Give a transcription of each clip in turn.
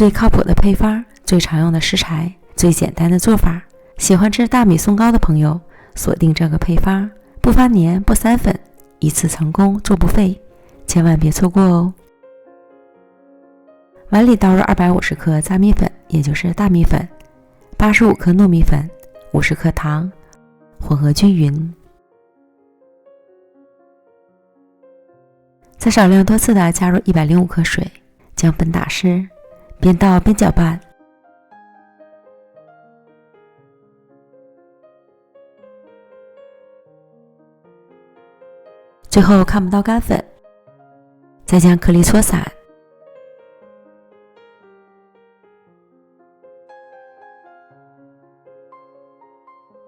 最靠谱的配方，最常用的食材，最简单的做法。喜欢吃大米松糕的朋友，锁定这个配方，不发黏不散粉，一次成功做不废，千万别错过哦。碗里倒入250克杂米粉，也就是大米粉，85克糯米粉，50克糖，混合均匀。再少量多次的加入105克水，将粉打湿，边倒边搅拌。最后看不到干粉，再将颗粒搓散。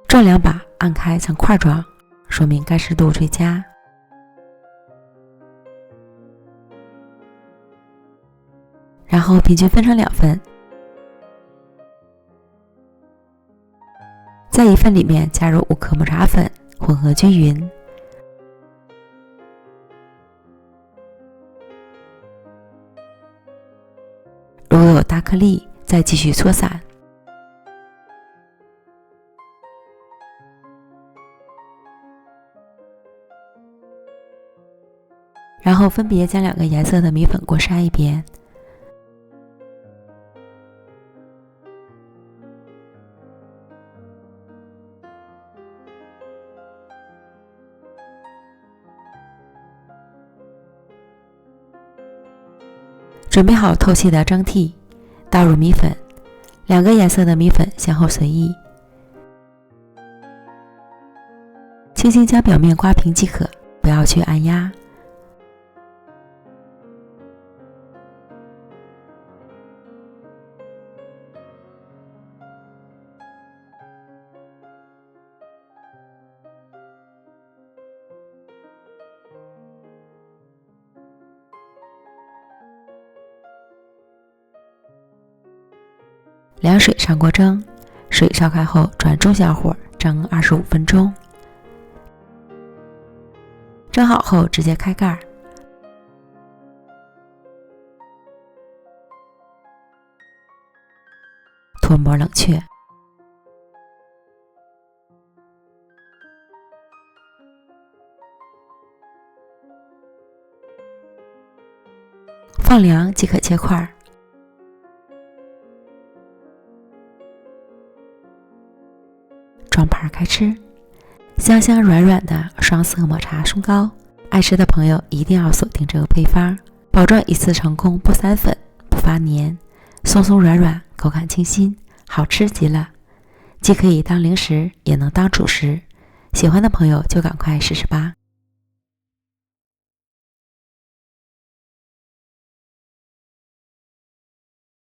转2把，按开成块状，说明干湿度最佳。然后平均分成2份，在1份里面加入5克木茶粉，混合均匀。如果有大颗粒，再继续搓散。然后分别将2个颜色的米粉过筛一遍。准备好透气的蒸屉，倒入米粉，2个颜色的米粉先后随意，轻轻将表面刮平即可，不要去按压。凉水上锅蒸，水烧开后转中小火蒸25分钟。蒸好后直接开盖，脱模冷却。放凉即可切块。装盘开吃，香香软软的双色抹茶松糕，爱吃的朋友一定要锁定这个配方，保证一次成功，不散粉不发黏，松松软软，口感清新，好吃极了。既可以当零食，也能当主食，喜欢的朋友就赶快试试吧。